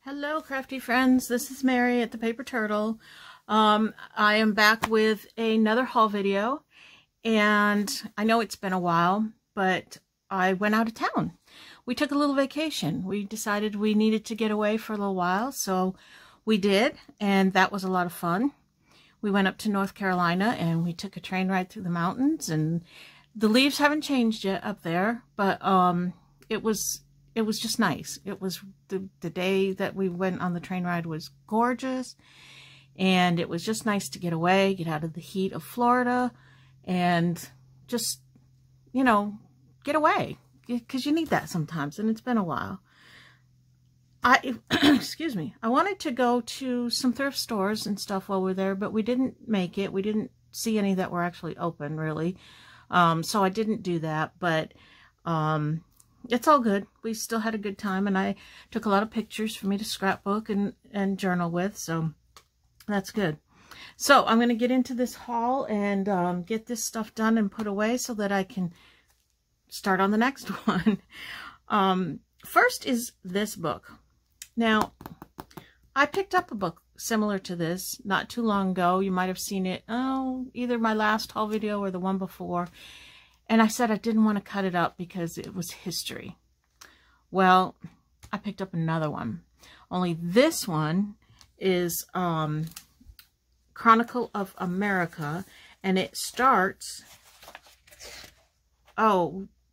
Hello, crafty friends. This is Mary at the Paper Turtle. I am back with another haul video, and I know it's been a while, but I went out of town. We took a little vacation. We decided we needed to get away for a little while, so we did, and that was a lot of fun. We went up to North Carolina, and we took a train ride through the mountains, and the leaves haven't changed yet up there, but it was just nice. It was the day that we went on the train ride was gorgeous, and it was just nice to get away, get out of the heat of Florida, and just, you know, get away, because you need that sometimes, and it's been a while. Excuse me, I wanted to go to some thrift stores and stuff while we were there, but we didn't make it. We didn't see any that were actually open, really, so I didn't do that, but it's all good. We still had a good time, and I took a lot of pictures for me to scrapbook and journal with, so that's good. So I'm going to get into this haul and get this stuff done and put away so that I can start on the next one. First is this book. Now, I picked up a book similar to this not too long ago. You might have seen it, either my last haul video or the one before. And I said I didn't want to cut it up because it was history. Well, I picked up another one. Only this one is Chronicle of America. And it starts,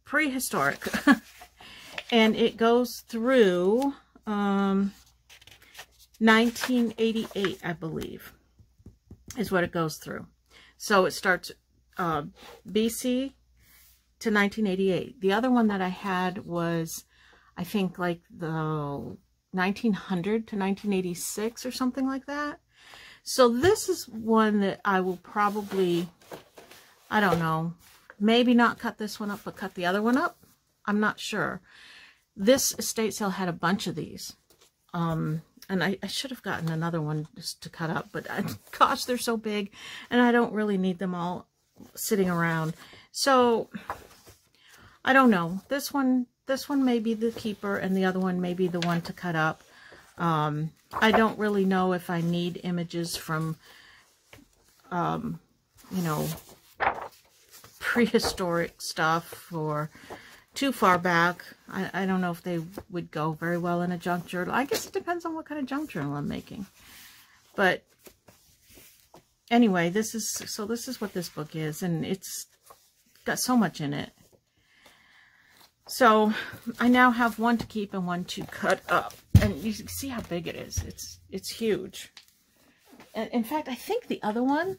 prehistoric. And it goes through 1988, I believe, is what it goes through. So it starts BC to 1988. The other one that I had was, I think, like the 1900 to 1986 or something like that. So this is one that I will probably, I don't know, maybe not cut this one up, but cut the other one up. I'm not sure. This estate sale had a bunch of these. And I should have gotten another one just to cut up, but gosh, they're so big, and I don't really need them all sitting around. So I don't know. This one may be the keeper, and the other one may be the one to cut up. I don't really know if I need images from, you know, prehistoric stuff or too far back. I don't know if they would go very well in a junk journal. I guess it depends on what kind of junk journal I'm making. But anyway, this is what this book is, and it's got so much in it. So I now have one to keep and one to cut up, and you can see how big it is. It's huge. And in fact, I think the other one,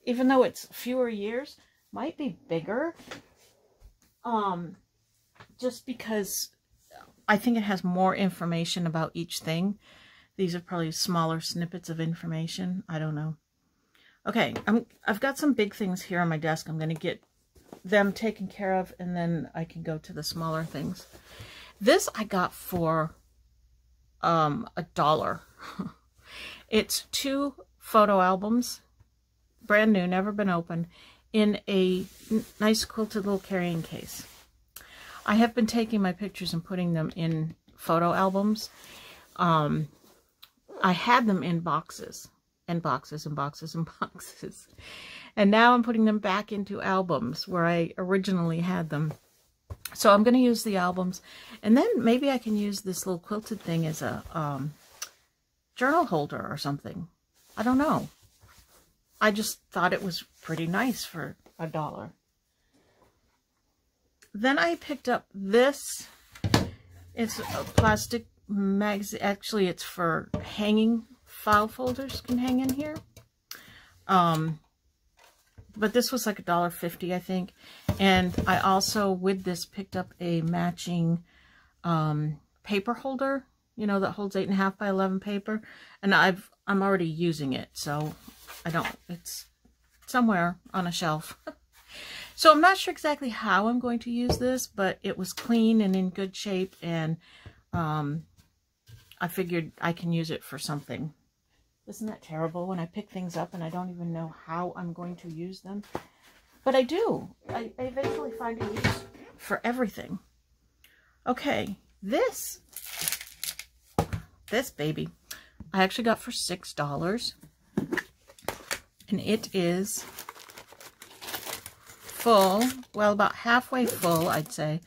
even though it's fewer years, might be bigger. Just because I think it has more information about each thing. These are probably smaller snippets of information. I don't know. Okay, I've got some big things here on my desk. I'm going to get them taken care of, and then I can go to the smaller things. This I got for $1. It's 2 photo albums, brand new, never been opened, in a nice quilted little carrying case. I have been taking my pictures and putting them in photo albums. I had them in boxes and boxes and boxes and boxes. And now I'm putting them back into albums where I originally had them. So I'm going to use the albums. And then maybe I can use this little quilted thing as a journal holder or something. I don't know. I just thought it was pretty nice for $1. Then I picked up this. It's a plastic magazine. Actually, it's for hanging. File folders can hang in here. But this was like $1.50, I think. And I also, with this, picked up a matching paper holder, you know, that holds 8.5 by 11 paper. And I'm already using it, so it's somewhere on a shelf. So I'm not sure exactly how I'm going to use this, but it was clean and in good shape, and I figured I can use it for something. Isn't that terrible when I pick things up and I don't even know how I'm going to use them? But I do. I eventually find a use for everything. Okay, this this baby I actually got for $6. And it is full, well, about halfway full, I'd say,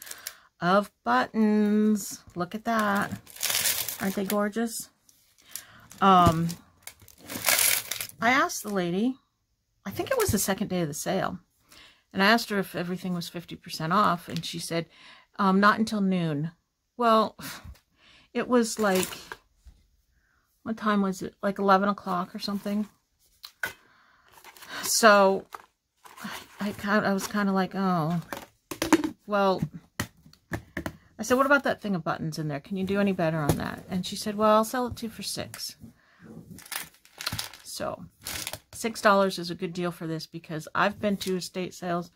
of buttons. Look at that. Aren't they gorgeous? I asked the lady, I think it was the second day of the sale, and I asked her if everything was 50% off, and she said, not until noon. Well, it was like, what time was it? Like 11 o'clock or something. So I was kind of like, oh, well, I said, what about that thing of buttons in there? Can you do any better on that? And she said, well, I'll sell it to you for $6. So $6 is a good deal for this, because I've been to estate sales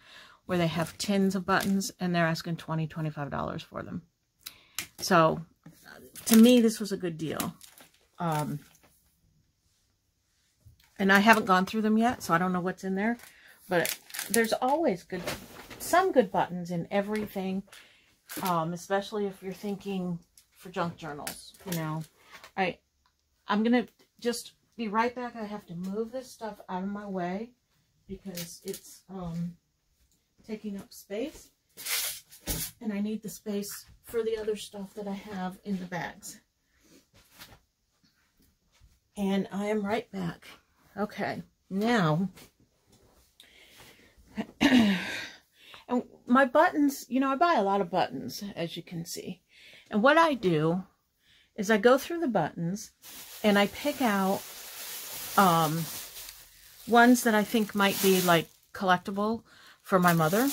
where they have tins of buttons and they're asking $20, $25 for them. So to me, this was a good deal. And I haven't gone through them yet, so I don't know what's in there. But there's always some good buttons in everything, especially if you're thinking for junk journals, you know. I'm going to just be right back. I have to move this stuff out of my way because it's taking up space. And I need the space for the other stuff that I have in the bags. And I am right back. Okay, now, and my buttons, you know, I buy a lot of buttons, as you can see. And what I do is I go through the buttons and I pick out ones that I think might be like collectible for my mother.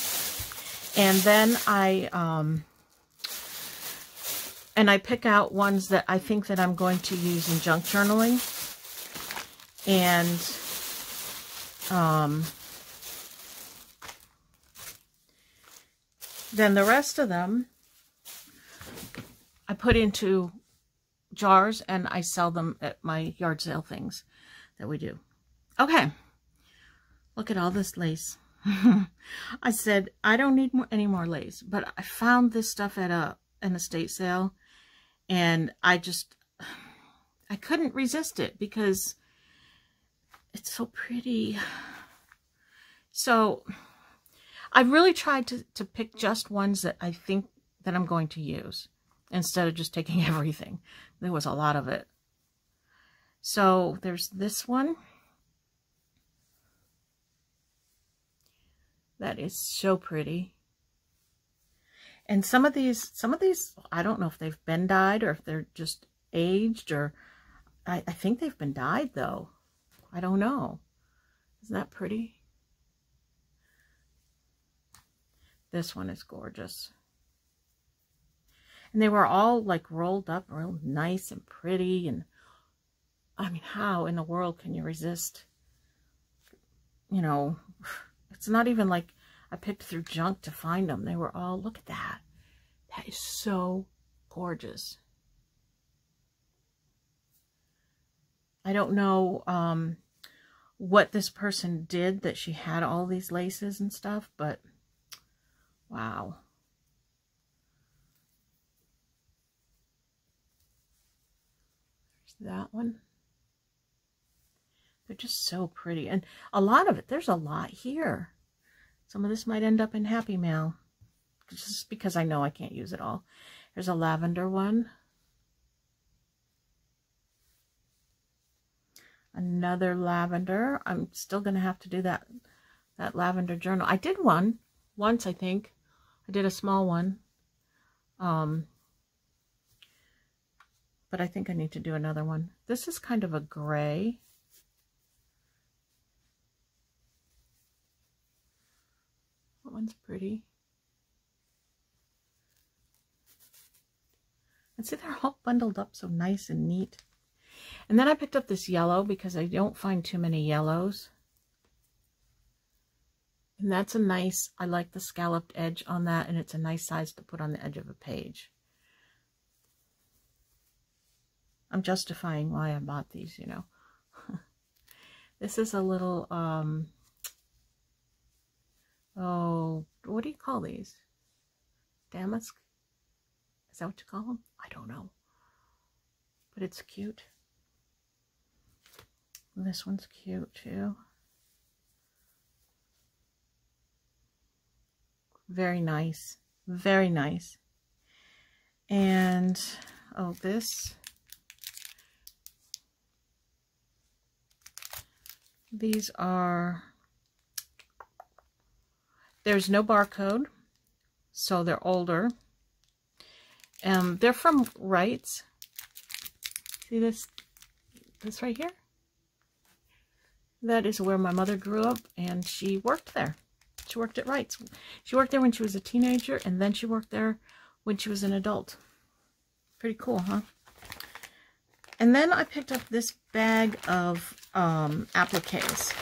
And then I pick out ones that I think that I'm going to use in junk journaling. And then the rest of them I put into jars and I sell them at my yard sale things that we do. Okay, look at all this lace. I said I don't need any more lace, but I found this stuff at an estate sale, and I couldn't resist it because it's so pretty. So I really tried to pick just ones that I think that I'm going to use instead of just taking everything. There was a lot of it. So there's this one. That is so pretty. And some of these, I don't know if they've been dyed or if they're just aged, or I think they've been dyed though. I don't know. Isn't that pretty? This one is gorgeous. And they were all like rolled up real nice and pretty. And I mean, how in the world can you resist? You know, it's not even like I picked through junk to find them. They were all, look at that. That is so gorgeous. I don't know what this person did that she had all these laces and stuff, but wow. There's that one. They're just so pretty. And a lot of it, there's a lot here. Some of this might end up in Happy Mail, just because I know I can't use it all. There's a lavender one. Another lavender. I'm still going to have to do that lavender journal. I did one once, I think. I did a small one. But I think I need to do another one. This is kind of a gray. That one's pretty. And see, they're all bundled up so nice and neat. And then I picked up this yellow because I don't find too many yellows. And that's a nice, I like the scalloped edge on that, and it's a nice size to put on the edge of a page. I'm justifying why I bought these, you know. This is a little, oh, what do you call these? Damask? Is that what you call them? I don't know. but it's cute. This one's cute too. Very nice. Very nice. And, oh, this. These are, there's no barcode, so they're older. They're from Wright's. See this right here? That is where my mother grew up, and she worked there. She worked at Wright's. She worked there when she was a teenager, and then she worked there when she was an adult. Pretty cool, huh? And then I picked up this bag of appliques.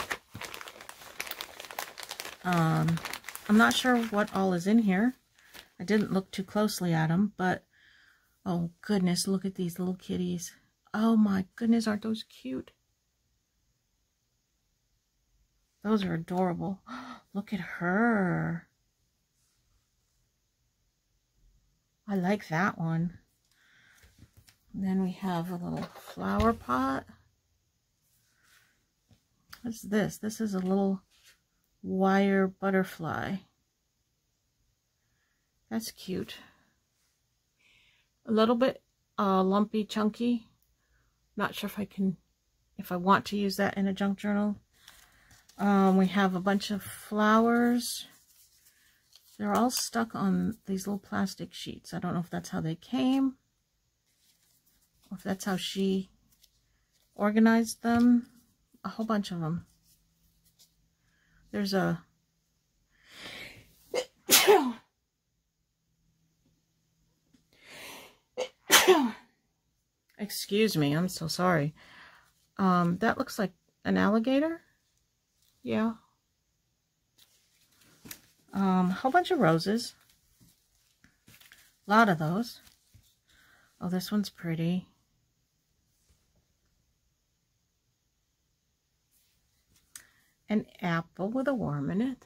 I'm not sure what all is in here. I didn't look too closely at them, but oh goodness, look at these little kitties. Oh my goodness, aren't those cute? Those are adorable. Look at her. I like that one. And then we have a little flower pot. What's this? This is a little wire butterfly. That's cute. A little bit lumpy, chunky. Not sure if I want to use that in a junk journal. We have a bunch of flowers. They're all stuck on these little plastic sheets. I don't know if that's how they came, or if that's how she organized them. A whole bunch of them. There's a excuse me, I'm so sorry. That looks like an alligator. Yeah. A whole bunch of roses. A lot of those. Oh, this one's pretty. An apple with a worm in it.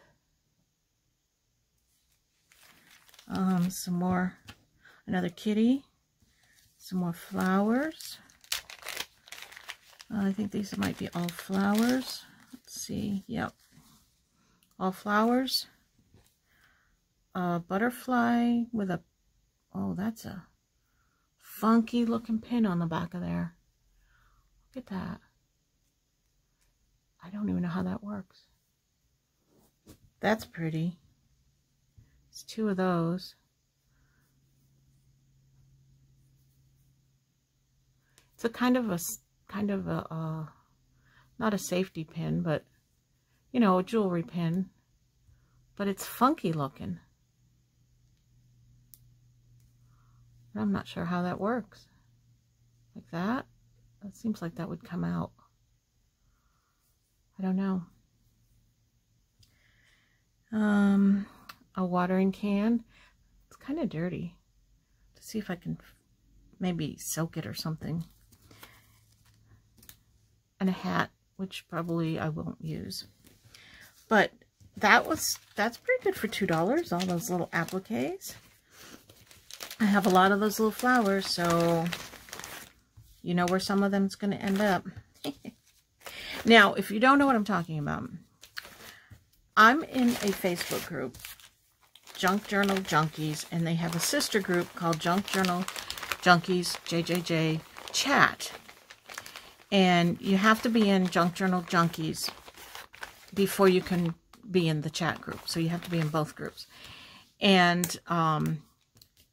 Some more, another kitty. Some more flowers. I think these might be all flowers. Let's see. Yep. All flowers. A butterfly with a, oh, that's a funky looking pin on the back of there. Look at that. I don't even know how that works. That's pretty. It's two of those. It's a kind of a not a safety pin, but you know, a jewelry pin. But it's funky looking. I'm not sure how that works. Like that? That seems like that would come out. I don't know. A watering can. It's kind of dirty. Let's see if I can maybe soak it or something. And a hat, which probably I won't use. But that's pretty good for $2, all those little appliques. I have a lot of those little flowers, so you know where some of them's going to end up. Now, if you don't know what I'm talking about, I'm in a Facebook group, Junk Journal Junkies, and they have a sister group called Junk Journal Junkies, JJJ Chat. And you have to be in Junk Journal Junkies before you can be in the chat group. So you have to be in both groups. And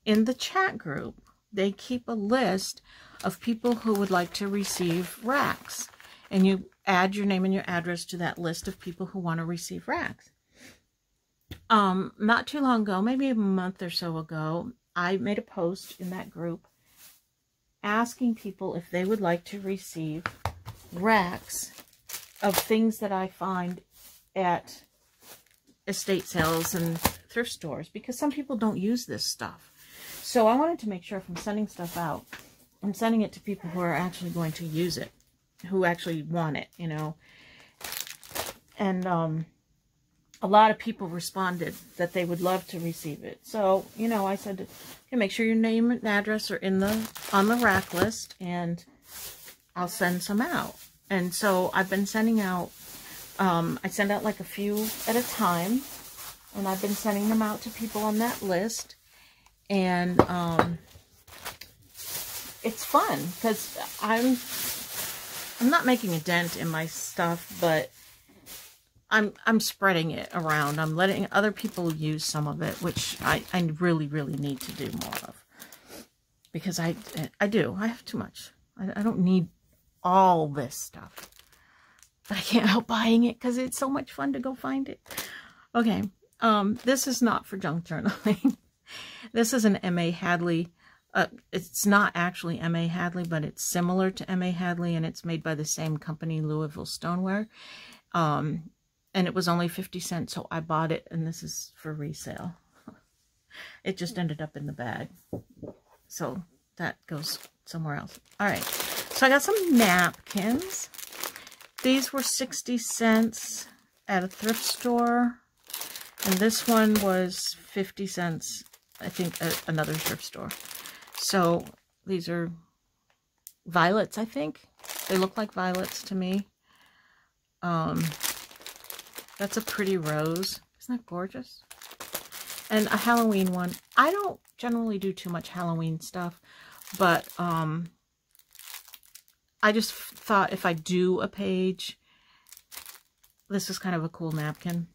in the chat group, they keep a list of people who would like to receive racks. And you add your name and your address to that list of people who want to receive racks. Not too long ago, maybe a month or so ago, I made a post in that group asking people if they would like to receive racks of things that I find at estate sales and thrift stores, because some people don't use this stuff. So I wanted to make sure if I'm sending stuff out, I'm sending it to people who are actually going to use it, who actually want it, you know. And a lot of people responded that they would love to receive it. So, you know, I said, okay, make sure your name and address are on the rack list, and I'll send some out. And so I've been sending out, I send out like a few at a time, and I've been sending them out to people on that list. And it's fun because I'm not making a dent in my stuff, but I'm spreading it around. I'm letting other people use some of it, which I really, really need to do more of. Because I have too much. I don't need all this stuff. But I can't help buying it because it's so much fun to go find it. Okay, this is not for junk journaling. This is an M.A. Hadley. It's not actually M.A. Hadley, but it's similar to M.A. Hadley, and it's made by the same company, Louisville Stoneware. And it was only 50 cents, so I bought it, and this is for resale. It just ended up in the bag. So that goes somewhere else. All right, so I got some napkins. These were 60 cents at a thrift store, and this one was 50 cents, I think, at another thrift store. So these are violets, I think. They look like violets to me. That's a pretty rose. Isn't that gorgeous? And a Halloween one. I don't generally do too much Halloween stuff, but I just thought if I do a page, this is kind of a cool napkin.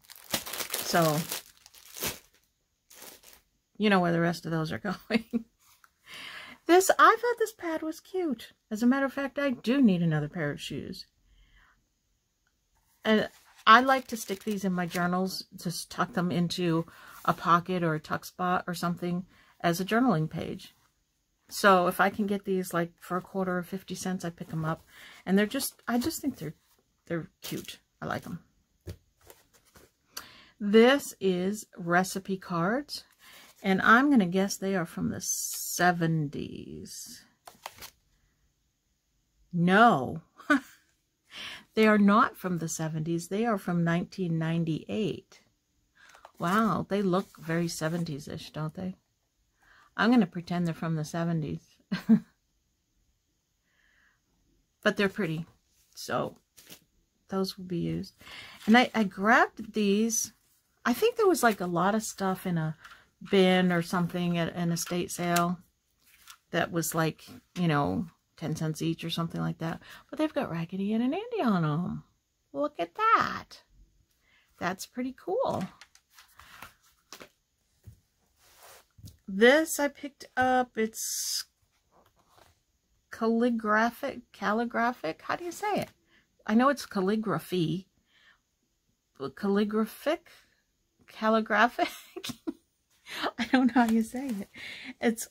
So, you know where the rest of those are going. I thought this pad was cute. As a matter of fact, I do need another pair of shoes. And I like to stick these in my journals, just tuck them into a pocket or a tuck spot or something as a journaling page. So if I can get these like for a quarter or 50 cents, I pick them up. And I just think they're cute. I like them. This is recipe cards. And I'm going to guess they are from the 70s. No. They are not from the 70s. They are from 1998. Wow, they look very 70s-ish, don't they? I'm going to pretend they're from the 70s. But they're pretty. So, those will be used. And I grabbed these. I think there was like a lot of stuff in a bin or something at an estate sale that was like, you know, 10 cents each or something like that. But they've got Raggedy Ann and Andy on them. Look at that. That's pretty cool. This I picked up. It's calligraphic. How do you say it? I know it's calligraphy. But calligraphic? I don't know how you say it. It's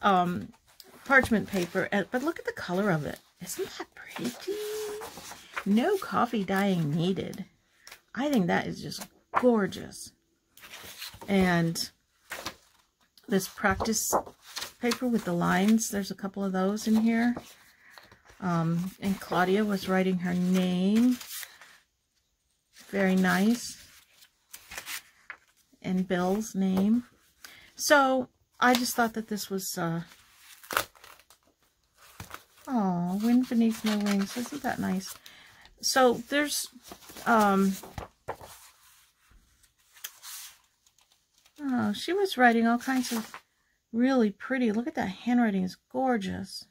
parchment paper, but look at the color of it. Isn't that pretty? No coffee dyeing needed. I think that is just gorgeous. And this practice paper with the lines, there's a couple of those in here. And Claudia was writing her name. Very nice. And Bill's name. So I just thought that this was oh, wind beneath my wings. Isn't that nice? So there's oh, she was writing all kinds of really pretty. Look at that handwriting, is gorgeous.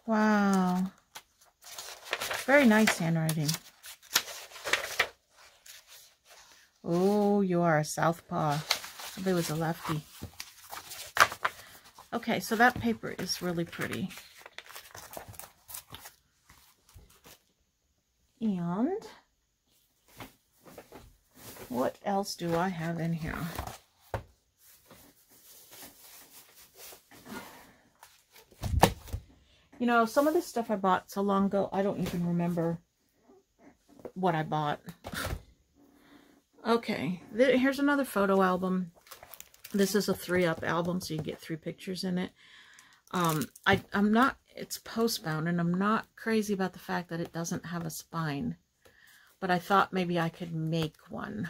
Wow. Very nice handwriting. Oh, you are a southpaw. Somebody was a lefty. Okay, so that paper is really pretty. And what else do I have in here? You know, some of this stuff I bought so long ago, I don't even remember what I bought. Okay, here's another photo album. This is a 3-up album, so you get 3 pictures in it. I'm not, it's post-bound, and I'm not crazy about the fact that it doesn't have a spine. but I thought maybe I could make one.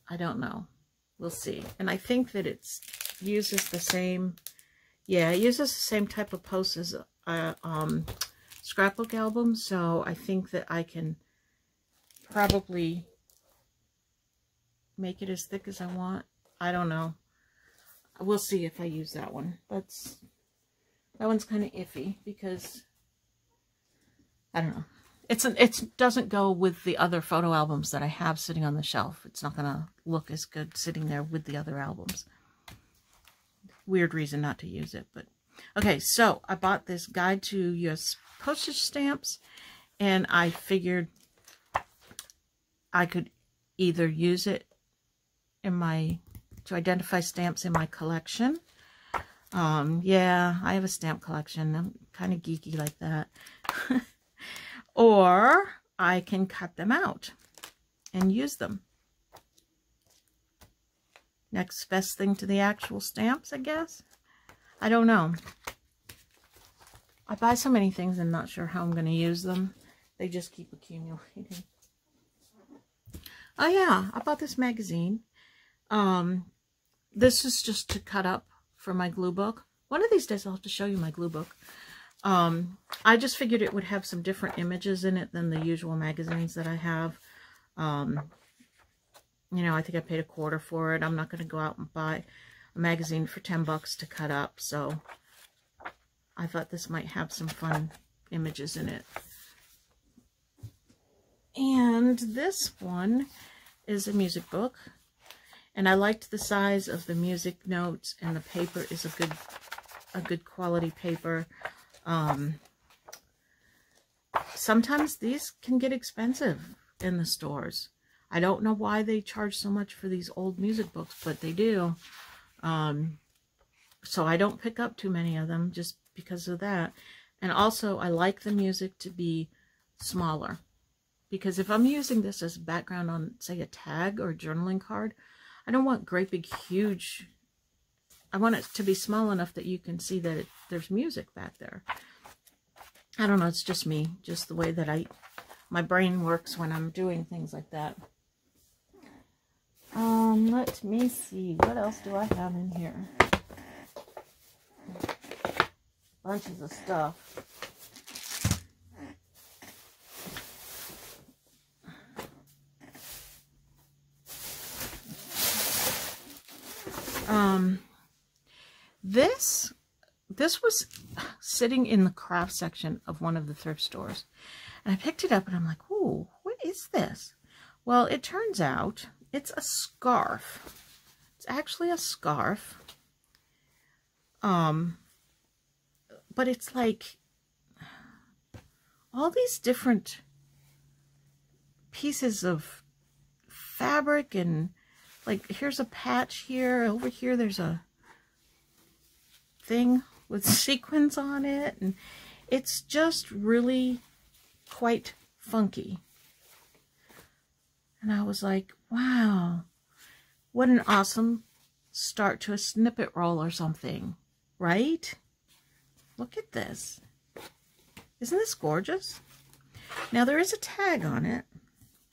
I don't know. We'll see. And I think that it uses the same, yeah, it uses the same type of post as scrapbook album. So I think that I can probably make it as thick as I want. I don't know. We'll see if I use that one. That one's kind of iffy because I don't know. It doesn't go with the other photo albums that I have sitting on the shelf. It's not going to look as good sitting there with the other albums. Weird reason not to use it, but okay. So I bought this guide to U.S. postage stamps, and I figured I could either use it in to identify stamps in my collection. Yeah, I have a stamp collection. I'm kind of geeky like that. Or I can cut them out and use them. Next best thing to the actual stamps, I guess. I don't know. I buy so many things and not sure how I'm going to use them. They just keep accumulating. Oh yeah, I bought this magazine. This is just to cut up for my glue book. One of these days I'll have to show you my glue book. I just figured it would have some different images in it than the usual magazines that I have. You know, I think I paid $1/4 for it. I'm not going to go out and buy a magazine for $10 to cut up, so I thought this might have some fun images in it. And this one is a music book, and I liked the size of the music notes, and the paper is a good quality paper. Sometimes these can get expensive in the stores. I don't know why they charge so much for these old music books, but they do. So I don't pick up too many of them just because of that. And also, I like the music to be smaller. Because if I'm using this as a background on, say, a tag or a journaling card, I don't want great big huge... I want it to be small enough that you can see that there's music back there. I don't know, it's just me. Just the way that my brain works when I'm doing things like that. Let me see. What else do I have in here? Bunches of stuff. This was sitting in the craft section of one of the thrift stores. And I picked it up and I'm like, ooh, what is this? Well, it turns out it's a scarf. It's actually a scarf. But it's like all these different pieces of fabric, and like here's a patch here. Over here there's a thing with sequins on it, and it's just really quite funky. And I was like, wow, what an awesome start to a snippet roll or something, right? Look at this. Isn't this gorgeous? Now there is a tag on it.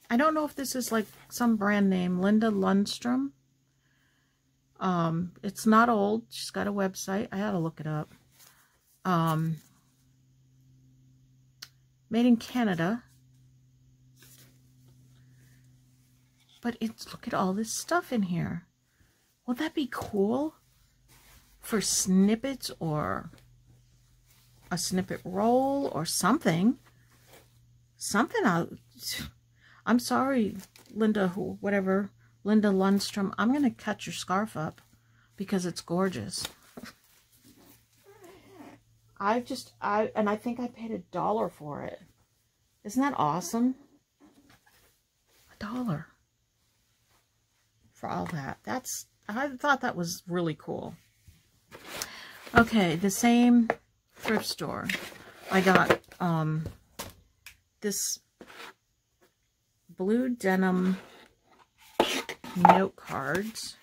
I don't know if this is like some brand name, Linda Lundstrom. It's not old. She's got a website. I had to look it up. Made in Canada. But look at all this stuff in here. Would that be cool for snippets or a snippet roll or something? I'm sorry, Linda, whatever, Linda Lundstrom. I'm going to cut your scarf up because it's gorgeous. I think I paid $1 for it. Isn't that awesome? $1 for all that. I thought that was really cool. Okay, the same thrift store. I got this blue denim note cards.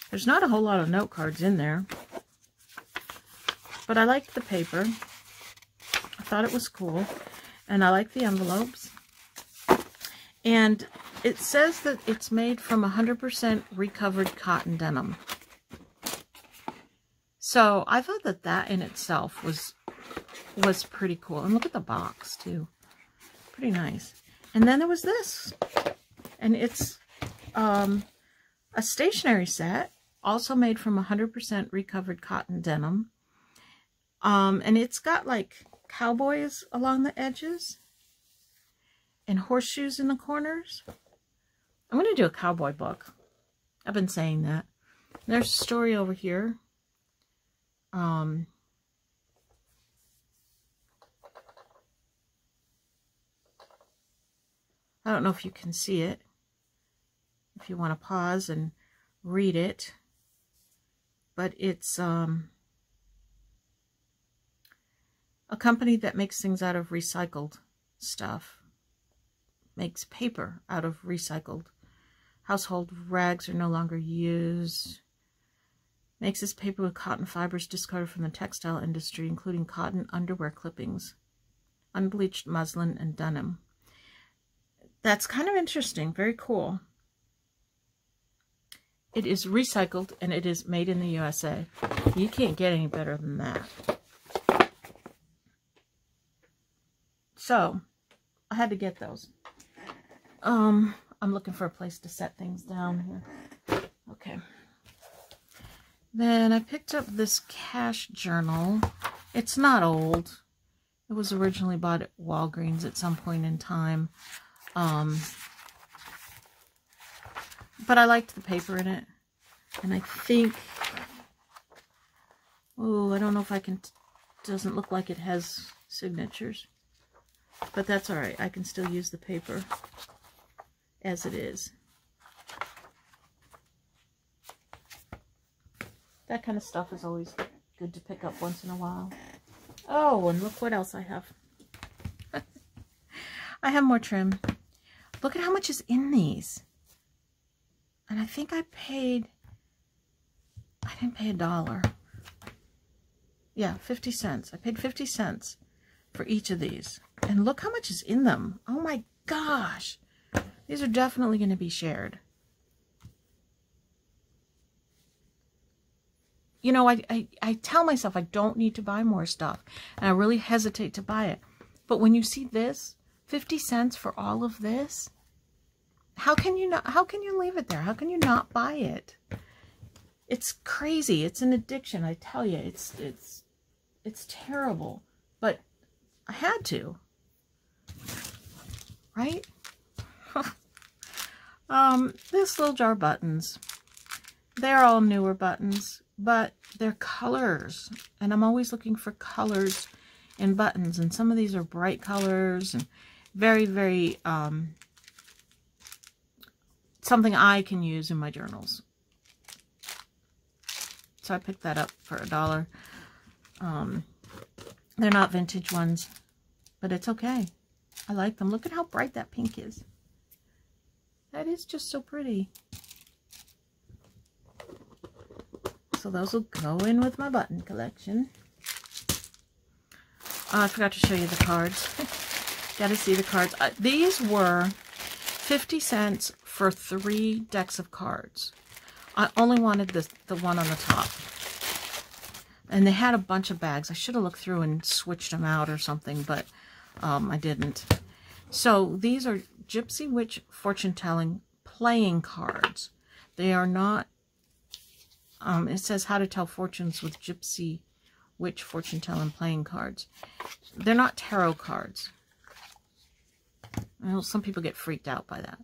There's not a whole lot of note cards in there. But I liked the paper. I thought it was cool. And I like the envelopes. And it says that it's made from 100% recovered cotton denim. So I thought that that in itself was pretty cool. And look at the box too. Pretty nice. And then there was this. And it's a stationery set. Also made from 100% recovered cotton denim. And it's got like cowboys along the edges. And horseshoes in the corners. I'm going to do a cowboy book. I've been saying that. There's a story over here. I don't know if you can see it. If you want to pause and read it. But it's a company that makes things out of recycled stuff. Makes paper out of recycled. Household rags are no longer used. Makes this paper with cotton fibers discarded from the textile industry, including cotton underwear clippings, unbleached muslin, and denim. That's kind of interesting. Very cool. It is recycled and it is made in the USA. You can't get any better than that. So, I had to get those. I'm looking for a place to set things down here. Okay. Then I picked up this cash journal. It's not old. It was originally bought at Walgreens at some point in time. But I liked the paper in it. And I think... Oh, I don't know if I can... Doesn't look like it has signatures. But that's alright. I can still use the paper as it is. That kind of stuff is always good to pick up once in a while. Oh, and look what else I have. I have more trim. Look at how much is in these. And I think I didn't pay $1. Yeah, 50 cents. I paid 50 cents for each of these. And look how much is in them. Oh my gosh. These are definitely going to be shared. You know, I tell myself I don't need to buy more stuff. And I really hesitate to buy it. But when you see this, 50 cents for all of this, how can you leave it there? How can you not buy it? It's crazy. It's an addiction, I tell you. It's terrible. But I had to. Right? This little jar buttons. They're all newer buttons, but they're colors. And I'm always looking for colors in buttons. And some of these are bright colors and very, very, something I can use in my journals. So I picked that up for $1. They're not vintage ones, but it's okay. I like them. Look at how bright that pink is. That is just so pretty. So those will go in with my button collection. I forgot to show you the cards. Got to see the cards. These were 50 cents for 3 decks of cards. I only wanted the one on the top. And they had a bunch of bags. I should have looked through and switched them out or something, but I didn't. So these are Gypsy Witch fortune telling playing cards. They are not, it says how to tell fortunes with Gypsy Witch fortune telling playing cards. They're not tarot cards. I know some people get freaked out by that.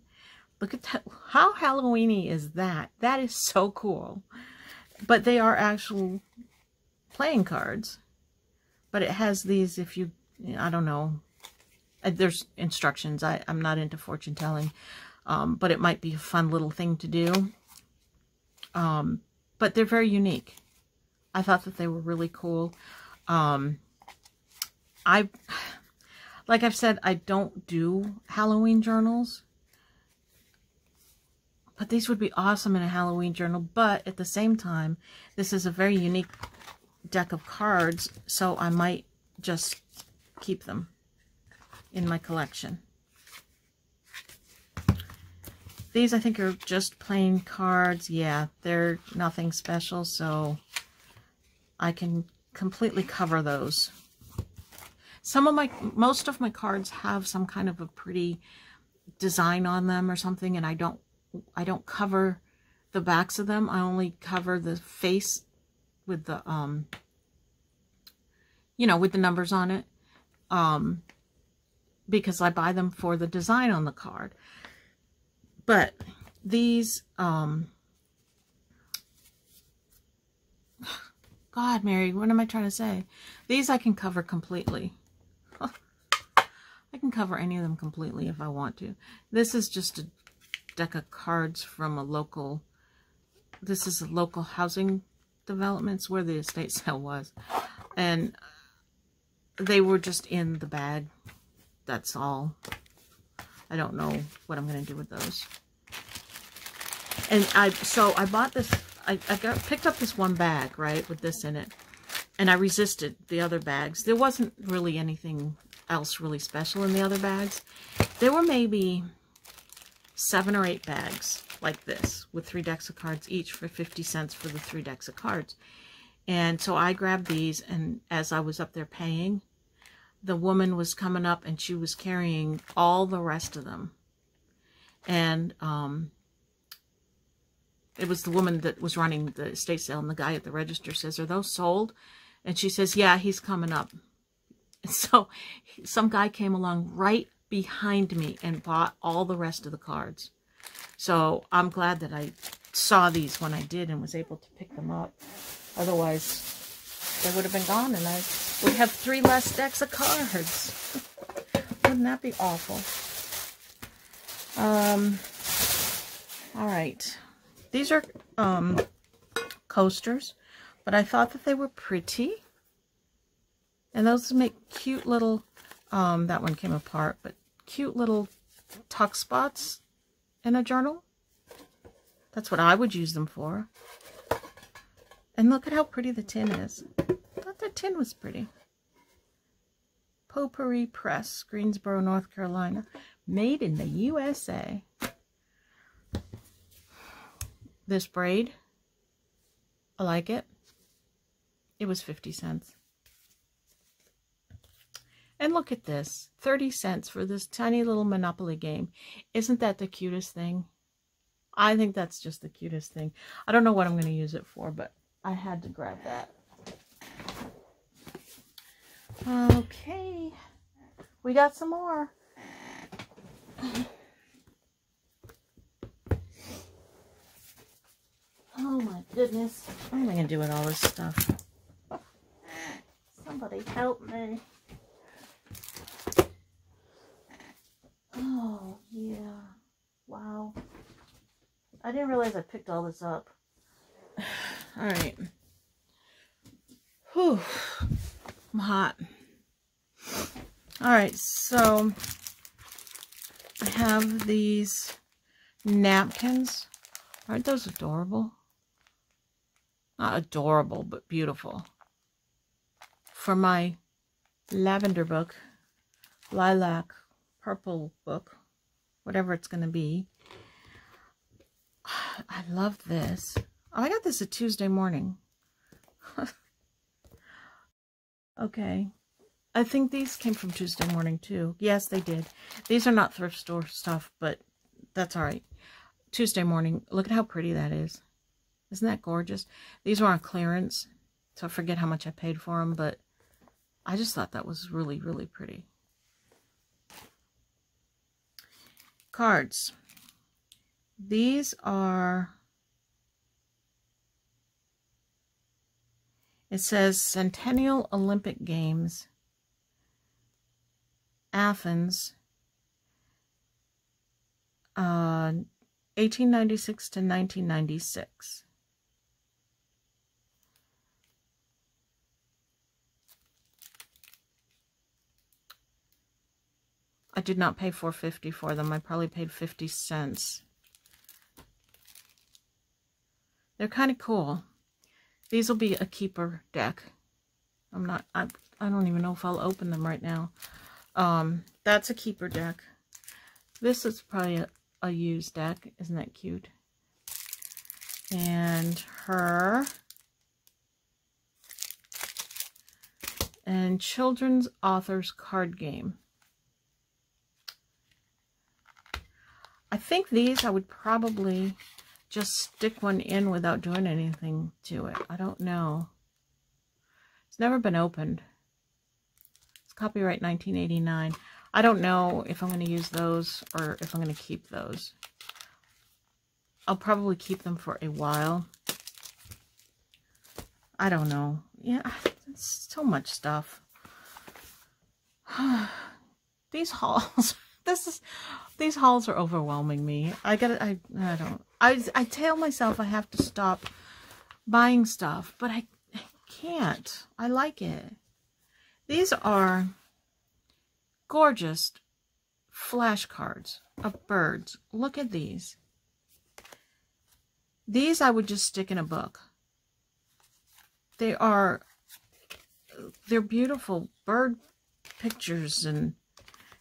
Look at that. How Halloween-y is that? That is so cool. But they are actual playing cards. But it has these, if you, I don't know. There's instructions. I'm not into fortune telling. But it might be a fun little thing to do. But they're very unique. I thought that they were really cool. Like I've said, I don't do Halloween journals. But these would be awesome in a Halloween journal. But at the same time, this is a very unique deck of cards, so I might just keep them in my collection. These I think are just plain cards. Yeah, they're nothing special, so I can completely cover those. Most of my cards have some kind of a pretty design on them or something, and I don't cover the backs of them. I only cover the face with the with the numbers on it, because I buy them for the design on the card. But these, God, Mary, what am I trying to say? These I can cover completely. I can cover any of them completely if I want to. This is just a deck of cards from a local, this is a local housing developments where the estate sale was. And they were just in the bag. That's all. I don't know what I'm going to do with those. And so I bought this, picked up this one bag, right, with this in it. And I resisted the other bags. There wasn't really anything else really special in the other bags. There were maybe 7 or 8 bags like this with 3 decks of cards each for 50 cents for the 3 decks of cards. And so I grabbed these, and as I was up there paying, the woman was coming up and she was carrying all the rest of them. And it was the woman that was running the estate sale, and the guy at the register says, "Are those sold?" And she says, "Yeah, he's coming up." And so some guy came along right behind me and bought all the rest of the cards. So I'm glad that I saw these when I did and was able to pick them up. Otherwise, they would have been gone, and I would have 3 less decks of cards. Wouldn't that be awful? All right. These are coasters, but I thought that they were pretty. And those make cute little, that one came apart, but cute little tuck spots in a journal. That's what I would use them for. And look at how pretty the tin is. I thought the tin was pretty. Potpourri Press, Greensboro, North Carolina. Made in the USA. This braid, I like it. It was 50 cents. And look at this, 30 cents for this tiny little Monopoly game. Isn't that the cutest thing? I think that's just the cutest thing. I don't know what I'm going to use it for, but I had to grab that. Okay, we got some more. Oh my goodness. What am I going to do with all this stuff? Somebody help me. Oh, yeah. Wow. I didn't realize I picked all this up. All right. Whew. I'm hot. All right, so I have these napkins. Aren't those adorable? Not adorable, but beautiful. For my lavender book, lilac, purple book, whatever it's going to be. I love this. Oh, I got this a Tuesday morning. Okay. I think these came from Tuesday morning too. Yes, they did. These are not thrift store stuff, but that's all right. Tuesday morning. Look at how pretty that is. Isn't that gorgeous? These were on clearance, so I forget how much I paid for them, but I just thought that was really, really pretty. Cards. These are, it says Centennial Olympic Games, Athens, 1896 to 1996. I did not pay $4.50 for them. I probably paid 50 cents. They're kind of cool. These will be a keeper deck. I don't even know if I'll open them right now. That's a keeper deck. This is probably a used deck. Isn't that cute? And her. And children's authors card game. I think these I would probably just stick one in without doing anything to it. I don't know. It's never been opened. It's copyright 1989. I don't know if I'm going to use those or if I'm going to keep those. I'll probably keep them for a while. I don't know. Yeah, it's so much stuff. These hauls. These hauls are overwhelming me. I tell myself I have to stop buying stuff, but I can't. I like it. These are gorgeous flashcards of birds. Look at these. These I would just stick in a book. They're beautiful bird pictures and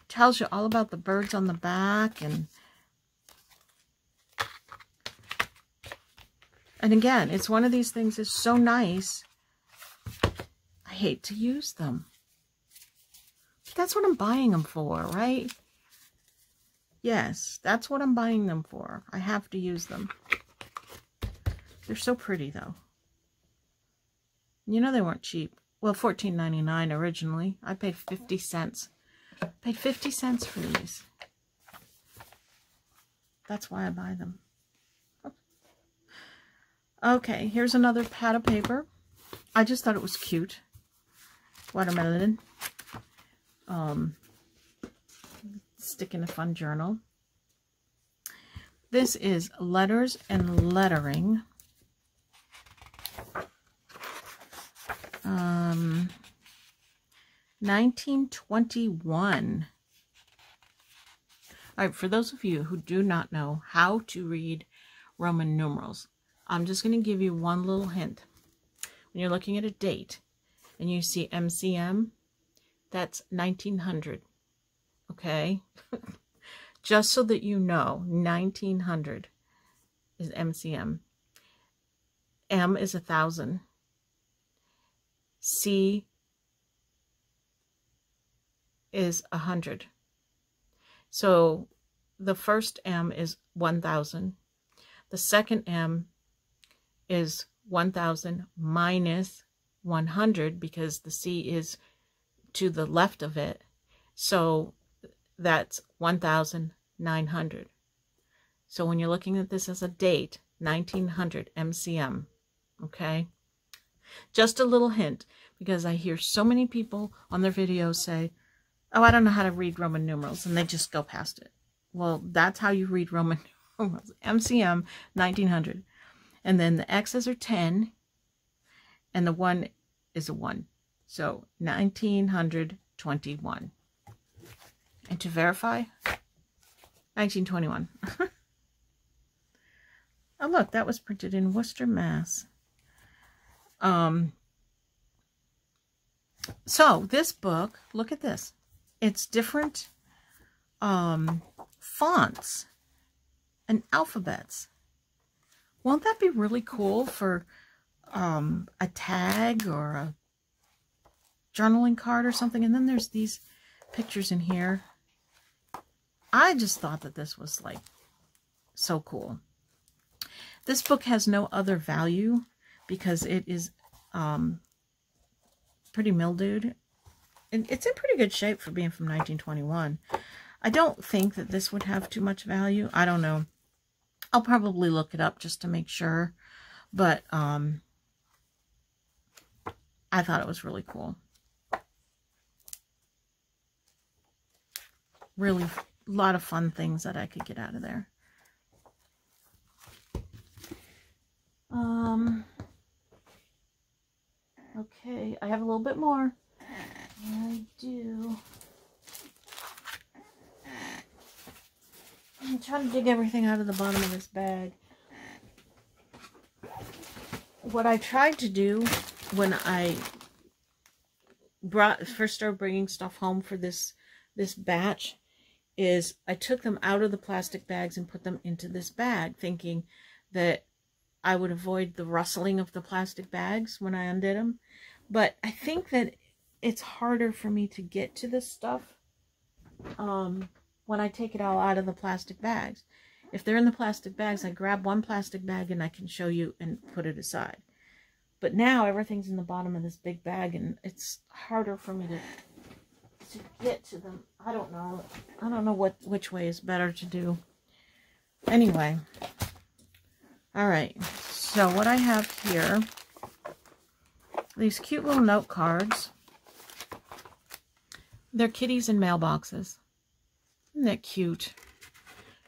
tells you all about the birds on the back, and again, it's one of these things that's so nice. I hate to use them. That's what I'm buying them for, right? Yes, that's what I'm buying them for. I have to use them. They're so pretty, though. You know they weren't cheap. Well, $14.99 originally. I paid 50 cents. Paid 50 cents for these. That's why I buy them. Okay, here's another pad of paper. I just thought it was cute. Watermelon. Stick in a fun journal. This is Letters and Lettering. 1921. All right, for those of you who do not know how to read Roman numerals, I'm just going to give you one little hint. When you're looking at a date and you see MCM, that's 1900. Okay? Just so that you know, 1900 is MCM. M is 1,000. C is 100. So the first M is 1,000. The second M is 1,000 minus 100 because the C is to the left of it. So that's 1,900. So when you're looking at this as a date, 1900 MCM. Okay? Just a little hint, because I hear so many people on their videos say, oh, I don't know how to read Roman numerals, and they just go past it. Well, that's how you read Roman numerals. MCM, 1900. And then the X's are 10, and the 1 is a 1. So, 1921. And to verify, 1921. Oh, look, that was printed in Worcester, Mass. So this book, look at this. It's different fonts and alphabets. Won't that be really cool for a tag or a journaling card or something? And then there's these pictures in here. I just thought that this was like so cool. This book has no other value because it is pretty mildewed. And it's in pretty good shape for being from 1921. I don't think that this would have too much value. I don't know. I'll probably look it up just to make sure. But I thought it was really cool. Really a lot of fun things that I could get out of there. Okay, I have a little bit more. I do. I'm trying to dig everything out of the bottom of this bag. what I tried to do when I first started bringing stuff home for this batch is I took them out of the plastic bags and put them into this bag, thinking that I would avoid the rustling of the plastic bags when I undid them. But I think that it's harder for me to get to this stuff when I take it all out of the plastic bags. If they're in the plastic bags, I grab one plastic bag and I can show you and put it aside. But now everything's in the bottom of this big bag and it's harder for me to get to them. I don't know. I don't know which way is better to do. Anyway. Alright. So what I have here, these cute little note cards. They're kitties in mailboxes. Isn't that cute?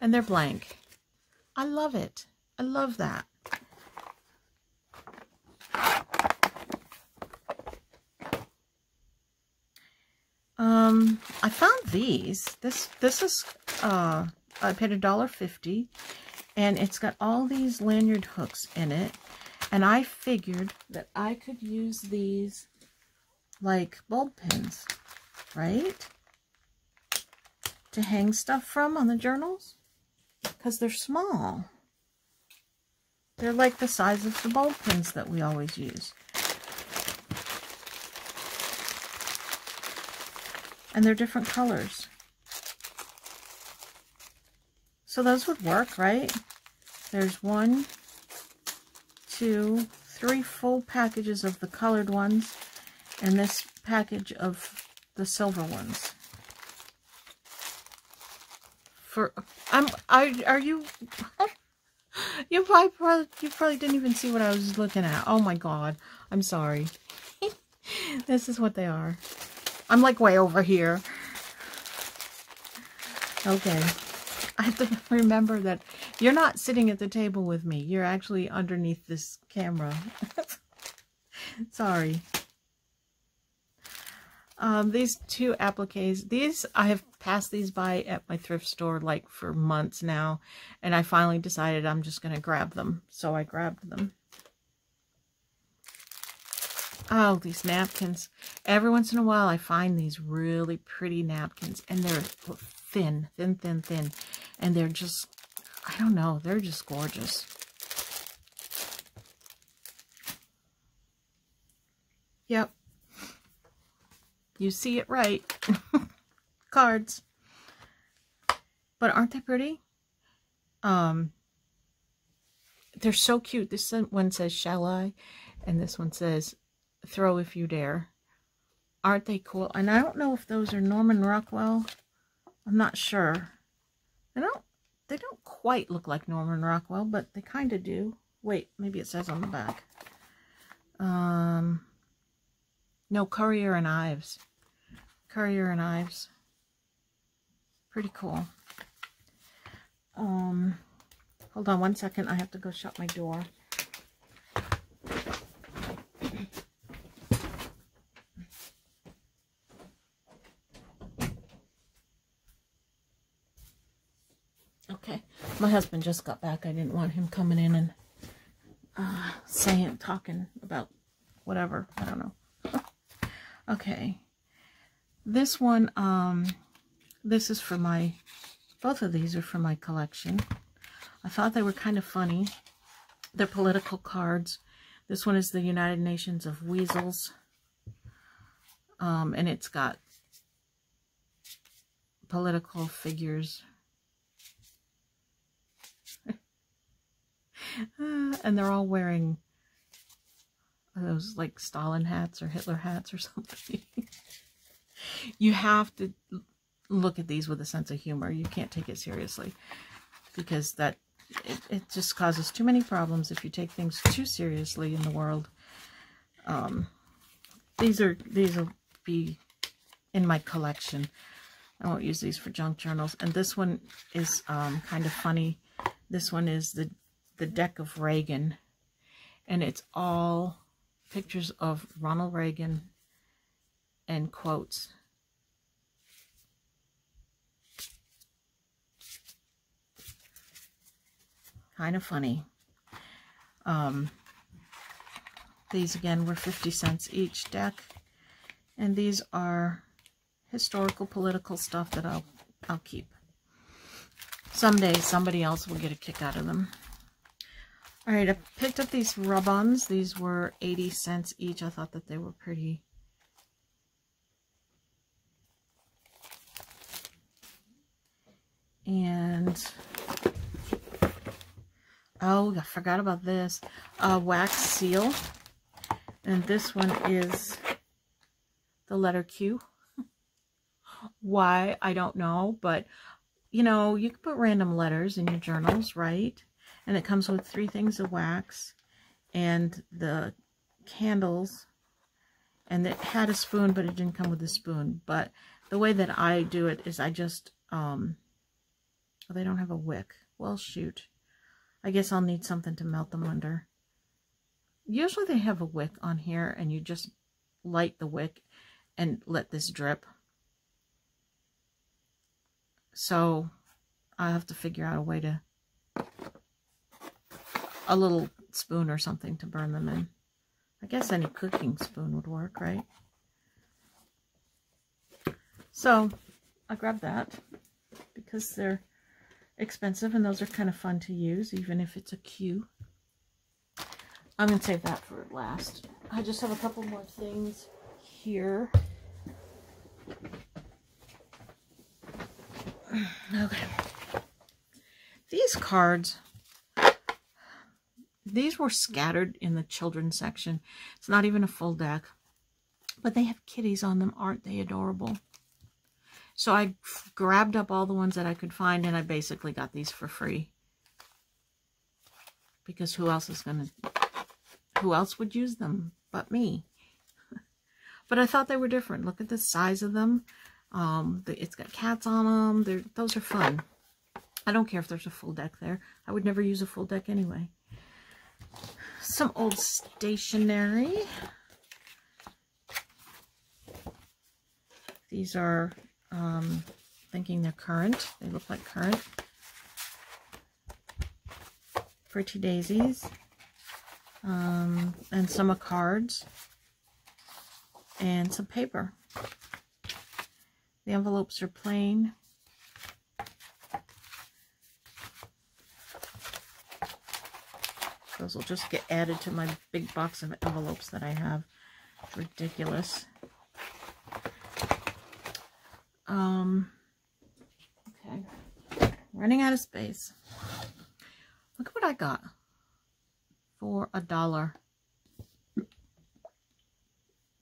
And they're blank. I love it. I love that. I found these. This is I paid $1.50, and it's got all these lanyard hooks in it, and I figured that I could use these like bulb pins, right? To hang stuff from on the journals, because they're small. They're like the size of the bulb pins that we always use. And they're different colors. So those would work, right? There's 1, 2, 3 full packages of the colored ones, and this package of the silver ones. Are you? You probably didn't even see what I was looking at. Oh my God, I'm sorry. This is what they are. I'm like way over here. Okay. I have to remember that you're not sitting at the table with me. You're actually underneath this camera. Sorry. These 2 appliques, these, I have passed these by at my thrift store like for months now. And I finally decided I'm just going to grab them. So I grabbed them. Oh, these napkins. Every once in a while I find these really pretty napkins. And they're thin. And they're just, I don't know, they're just gorgeous. Yep. You see it right. Cards. But aren't they pretty? They're so cute. This one says, "Shall I?" And this one says, "Throw if you dare." Aren't they cool? And I don't know if those are Norman Rockwell. I'm not sure. They don't quite look like Norman Rockwell, but they kind of do. Wait, maybe it says on the back. No, Currier and Ives. Currier and Ives. Pretty cool. Hold on one second. I have to go shut my door. Okay. My husband just got back. I didn't want him coming in and talking about whatever. I don't know. Okay. This one, this is for both of these are for my collection. I thought they were kind of funny. They're political cards. This one is the United Nations of Weasels. And it's got political figures. And they're all wearing those like Stalin hats or Hitler hats or something. You have to look at these with a sense of humor. You can't take it seriously, because it just causes too many problems if you take things too seriously in the world. These will be in my collection. I won't use these for junk journals. And this one is kind of funny. This one is the deck of Reagan, and it's all pictures of Ronald Reagan and quotes. Kind of funny. These again were 50 cents each deck. And these are historical, political stuff that I'll keep. Someday somebody else will get a kick out of them. All right, I picked up these rub-ons. These were 80 cents each. I thought that they were pretty. And, oh, I forgot about this. Wax seal. And this one is the letter Q. Why, I don't know. But, you know, you can put random letters in your journals, right? And it comes with 3 things of wax and the candles. And it had a spoon, but it didn't come with a spoon. But the way that I do it is I just, oh, they don't have a wick. Well, shoot. I guess I'll need something to melt them under. Usually they have a wick on here, and you just light the wick and let this drip. So I have to figure out a way to, a little spoon or something to burn them in. I guess any cooking spoon would work, right? So I grabbed that because they're expensive, and those are kind of fun to use, even if it's a Q. I'm going to save that for last. I just have a couple more things here. Okay. These cards, these were scattered in the children's section. It's not even a full deck, but they have kitties on them. Aren't they adorable? So I grabbed up all the ones that I could find, and I basically got these for free. Because who else would use them but me? But I thought they were different. Look at the size of them. It's got cats on them. Those are fun. I don't care if there's a full deck there. I would never use a full deck anyway. Some old stationery. These are, thinking they're current. They look like current. Pretty daisies. And some cards. And some paper. The envelopes are plain. Those will just get added to my big box of envelopes that I have. It's ridiculous. Okay. Running out of space. Look at what I got for $1.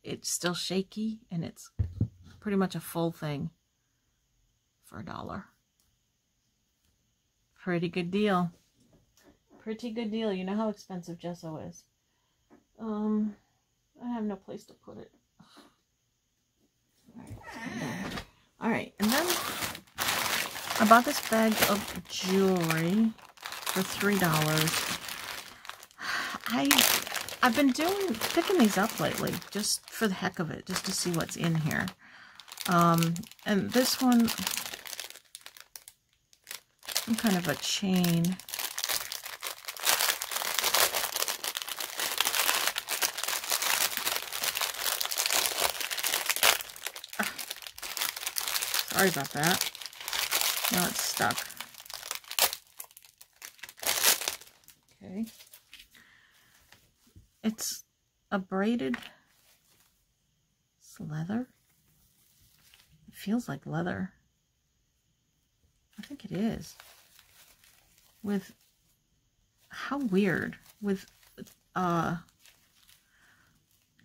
It's still shaky, and it's pretty much a full thing for $1. Pretty good deal. Pretty good deal. You know how expensive gesso is. I have no place to put it. Alright, and then I bought this bag of jewelry for $3. I've been picking these up lately just for the heck of it, just to see what's in here. And this one, some kind of a chain. Sorry about that. Now it's stuck. Okay. It's a braided leather. It feels like leather. I think it is. With, how weird, with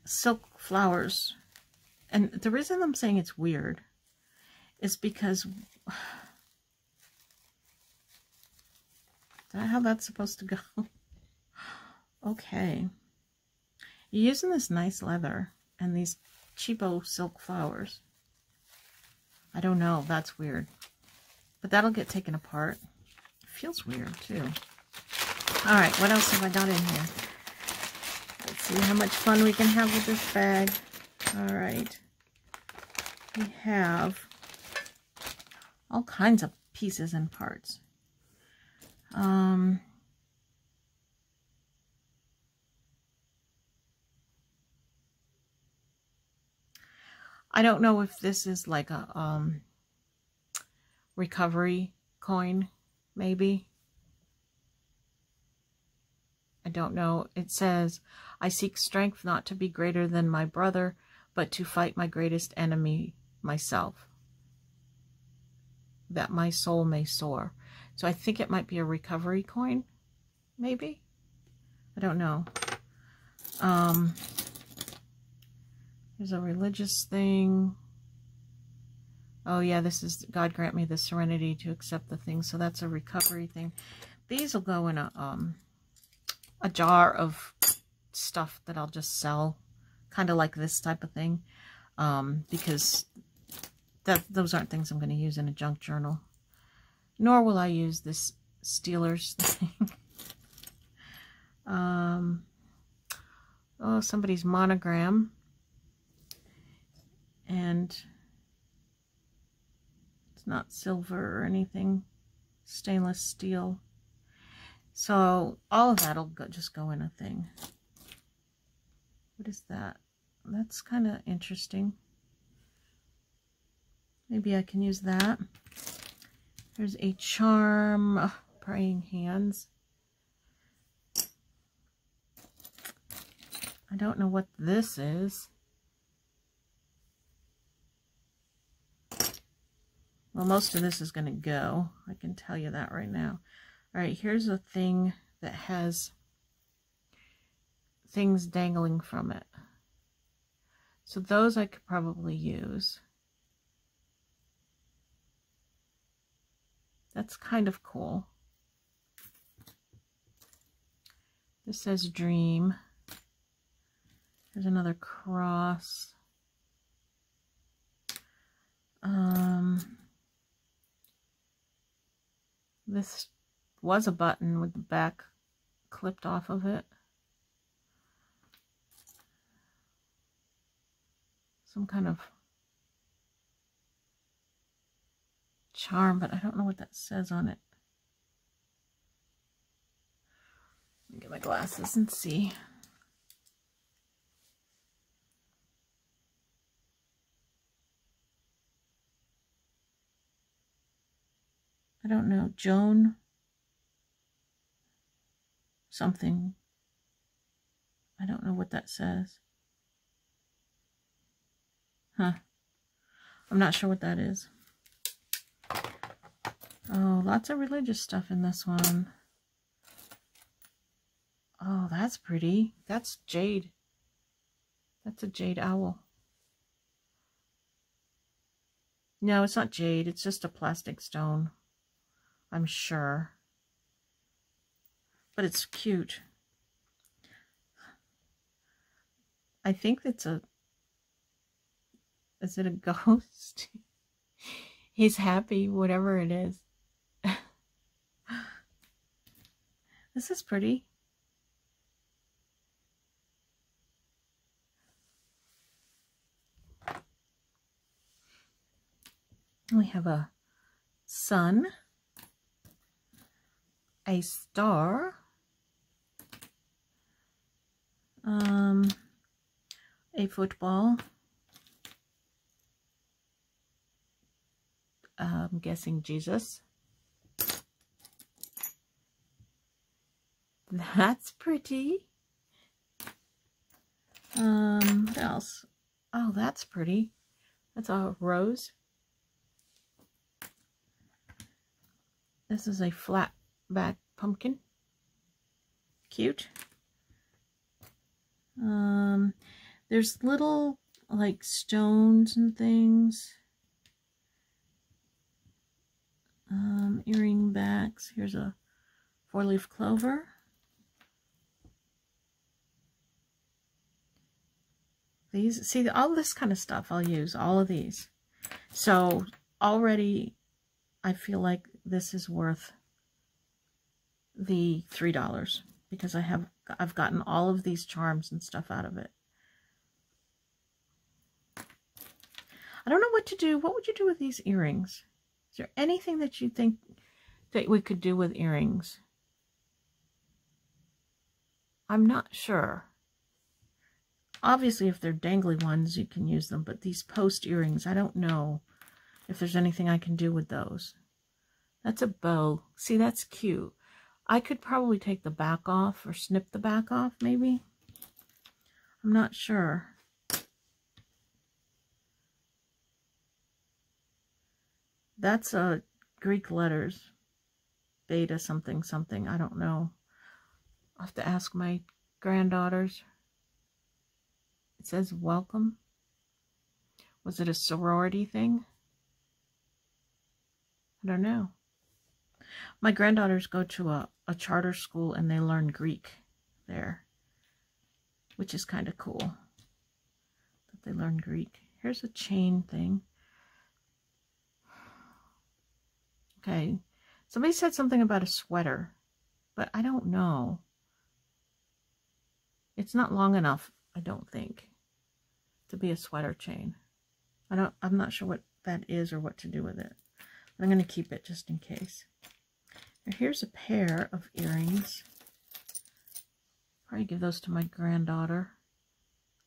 silk flowers. And the reason I'm saying it's weird is because, is that how that's supposed to go? Okay. You're using this nice leather and these cheapo silk flowers. I don't know. That's weird. But that'll get taken apart. It feels weird, too. Alright, what else have I got in here? Let's see how much fun we can have with this bag. Alright. We have all kinds of pieces and parts. I don't know if this is like a recovery coin, maybe. I don't know. It says, I seek strength not to be greater than my brother, but to fight my greatest enemy, myself, that my soul may soar. So I think it might be a recovery coin, maybe. I don't know. There's a religious thing. Oh yeah, this is God grant me the serenity to accept the things. So that's a recovery thing. These will go in a jar of stuff that I'll just sell, kind of like this type of thing, because those aren't things I'm going to use in a junk journal. Nor will I use this Steelers thing. Oh, somebody's monogram. And it's not silver or anything. Stainless steel. So all of that will just go in a thing. What is that? That's kind of interesting. Maybe I can use that. There's a charm. Praying hands. I don't know what this is. Well, most of this is going to go. I can tell you that right now. All right, here's a thing that has things dangling from it. So those I could probably use. That's kind of cool. This says dream. There's another cross. This was a button with the back clipped off of it. Some kind of charm, but I don't know what that says on it. Let me get my glasses and see. I don't know, Joan something. I don't know what that says. Huh. I'm not sure what that is. Oh, lots of religious stuff in this one. Oh, that's pretty. That's jade. That's a jade owl. No, it's not jade. It's just a plastic stone. I'm sure. But it's cute. I think it's a... Is it a ghost? He's happy, whatever it is. This is pretty. We have a sun, a star, a football, I'm guessing Jesus. That's pretty. What else? Oh, that's pretty. That's a rose. This is a flat back pumpkin. Cute. There's little like stones and things. Earring backs. Here's a 4-leaf clover. These, see, all this kind of stuff I'll use, all of these. So already I feel like this is worth the $3 because I've gotten all of these charms and stuff out of it. I don't know what to do. What would you do with these earrings? Is there anything that you think that we could do with earrings? I'm not sure. Obviously, if they're dangly ones, you can use them. But these post earrings, I don't know if there's anything I can do with those. That's a bow. See, that's cute. I could probably take the back off or snip the back off, maybe. I'm not sure. That's Greek letters. Beta something something. I don't know. I'll have to ask my granddaughters. It says welcome. Was it a sorority thing? I don't know. My granddaughters go to a charter school and they learn Greek there, which is kind of cool that they learn Greek. Here's a chain thing. Okay, somebody said something about a sweater, but I don't know. It's not long enough, I don't think, to be a sweater chain. I'm not sure what that is or what to do with it. I'm going to keep it just in case. Now here's a pair of earrings. Probably give those to my granddaughter.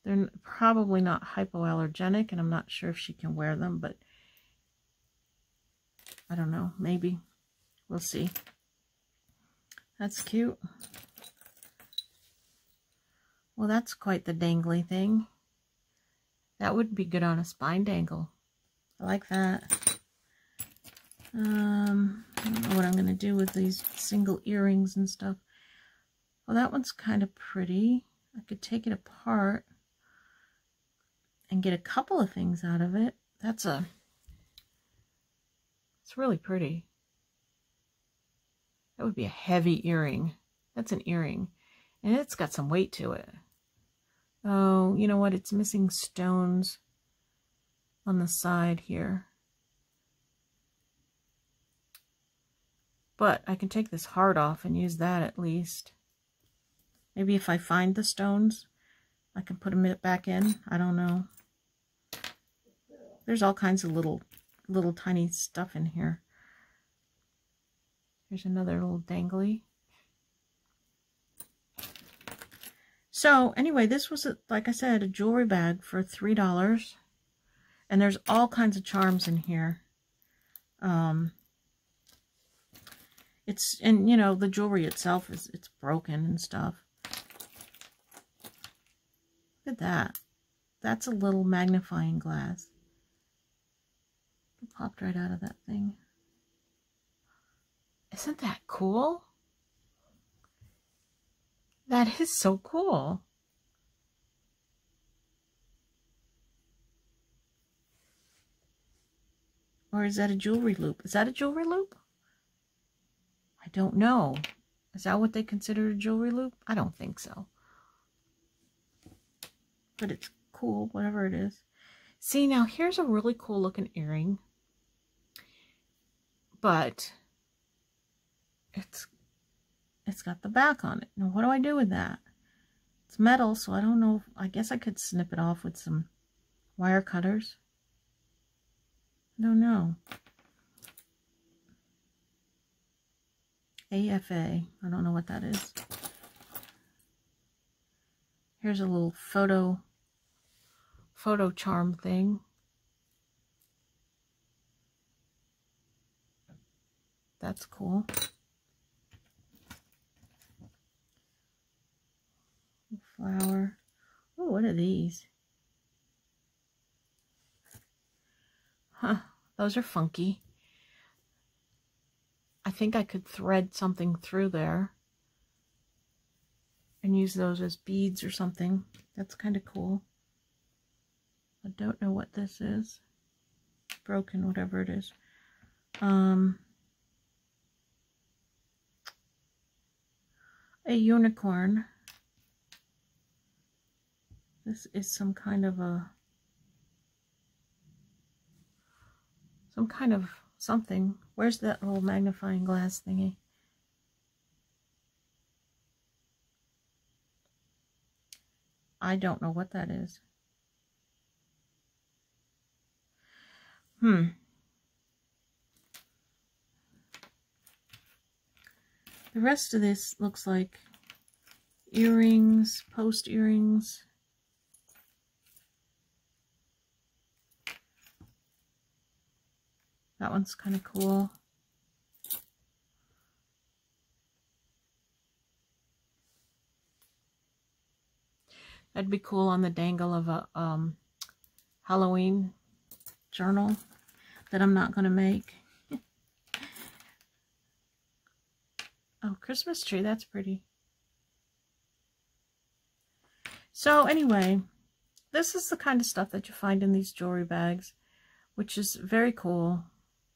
They're probably not hypoallergenic, and I'm not sure if she can wear them, but I don't know. Maybe. We'll see. That's cute. Well, that's quite the dangly thing. That would be good on a spine dangle. I like that. I don't know what I'm going to do with these single earrings and stuff. Well, that one's kind of pretty. I could take it apart and get a couple of things out of it. It's really pretty. That would be a heavy earring. That's an earring. And it's got some weight to it. Oh, you know what? It's missing stones on the side here. But I can take this heart off and use that at least. Maybe if I find the stones, I can put them back in. I don't know. There's all kinds of little tiny stuff in here. Here's another little dangly. So anyway, this was, like I said, a jewelry bag for $3. And there's all kinds of charms in here. And you know, the jewelry itself it's broken and stuff. Look at that. That's a little magnifying glass. It popped right out of that thing. Isn't that cool? That is so cool. Or is that a jewelry loop? Is that a jewelry loop? I don't know. Is that what they consider a jewelry loop? I don't think so. But it's cool, whatever it is. See, now here's a really cool looking earring. But it's got the back on it. Now, what do I do with that? It's metal, so I don't know. I guess I could snip it off with some wire cutters. I don't know. AFA. I don't know what that is. Here's a little photo charm thing. That's cool. Flower. Oh, what are these? Huh, those are funky. I think I could thread something through there and use those as beads or something. That's kind of cool. I don't know what this is. Broken, whatever it is. A unicorn. This is some kind of something. Where's that little magnifying glass thingy? I don't know what that is. The rest of this looks like earrings, post earrings. That one's kind of cool. That'd be cool on the dangle of a Halloween journal that I'm not going to make. Oh, Christmas tree. That's pretty. So anyway, this is the kind of stuff that you find in these jewelry bags, which is very cool.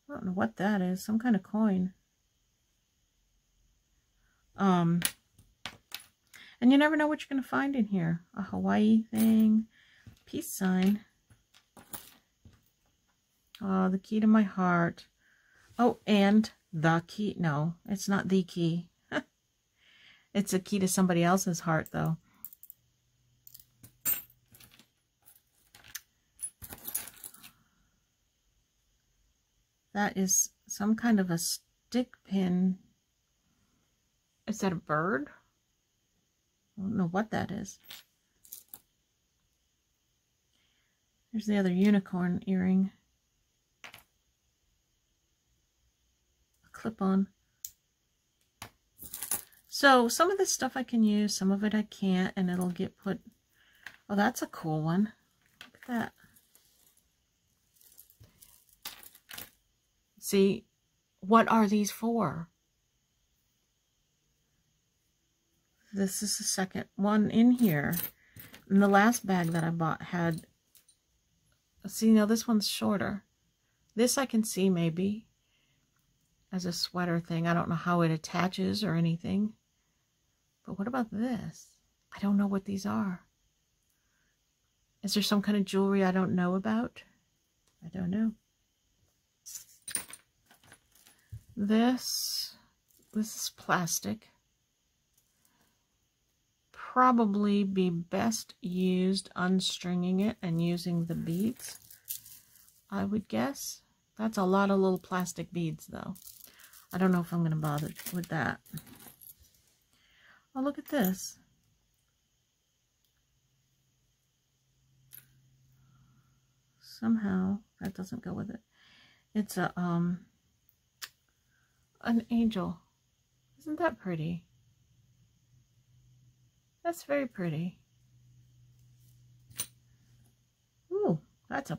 I don't know what that is. Some kind of coin. And you never know what you're going to find in here. A Hawaii thing. Peace sign. Oh, the key to my heart. Oh, and the key. No, it's not the key. It's a key to somebody else's heart, though. That is some kind of a stick pin. Is that a bird? I don't know what that is. There's the other unicorn earring. A clip-on. So some of this stuff I can use, some of it I can't, and it'll get put... Oh, that's a cool one. Look at that. See, what are these for? This is the second one in here. And the last bag that I bought had... See, now this one's shorter. This I can see maybe as a sweater thing. I don't know how it attaches or anything. But what about this? I don't know what these are. Is there some kind of jewelry I don't know about? I don't know. This is plastic. Probably be best used unstringing it and using the beads, I would guess. That's a lot of little plastic beads, though. I don't know if I'm going to bother with that. Oh, look at this. Somehow that doesn't go with it. It's a an angel. Isn't that pretty? That's very pretty. Ooh, that's a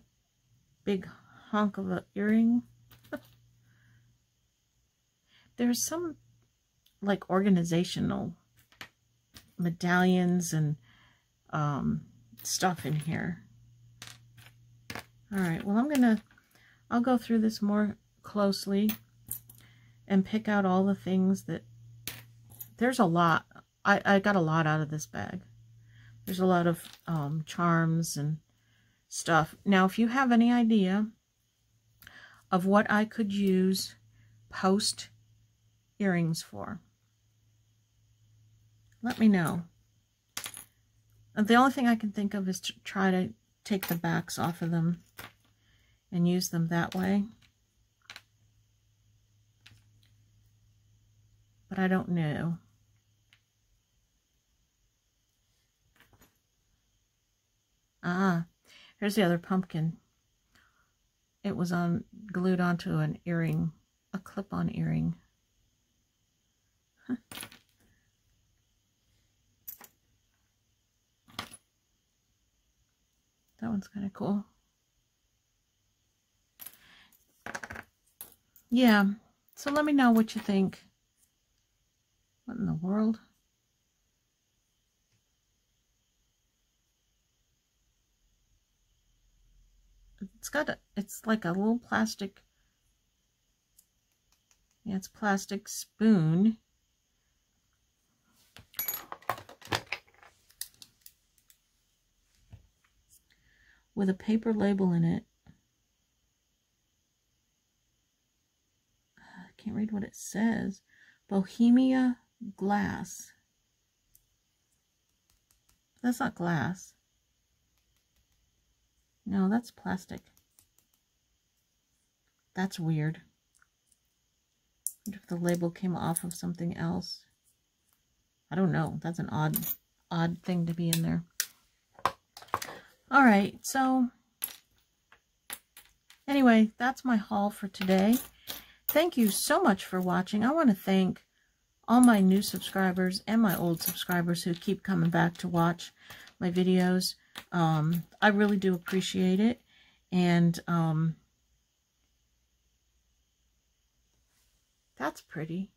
big honk of an earring. There's some like organizational medallions and stuff in here. All right, well, I'll go through this more closely and pick out all the things that, there's a lot. I got a lot out of this bag. There's a lot of charms and stuff. Now, if you have any idea of what I could use post earrings for, let me know. The only thing I can think of is to try to take the backs off of them and use them that way. But I don't know. Ah, here's the other pumpkin. It was glued onto an earring, a clip-on earring. Huh. That one's kind of cool. Yeah, so let me know what you think. What in the world? It's like a little plastic, yeah, it's plastic spoon. With a paper label in it. I can't read what it says. Bohemia glass. That's not glass. No, that's plastic. That's weird. I wonder if the label came off of something else. I don't know. That's an odd thing to be in there. All right, so Anyway, that's my haul for today. Thank you so much for watching. I want to thank all my new subscribers and my old subscribers who keep coming back to watch my videos. I really do appreciate it. And that's pretty.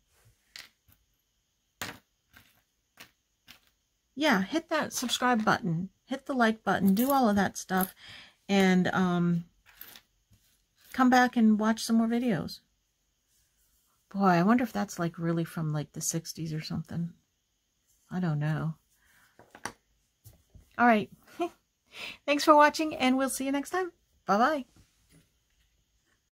Yeah, hit that subscribe button, hit the like button, do all of that stuff, and come back and watch some more videos. Boy, I wonder if that's like really from like the 60s or something. I don't know. All right. Thanks for watching, and we'll see you next time. Bye-bye.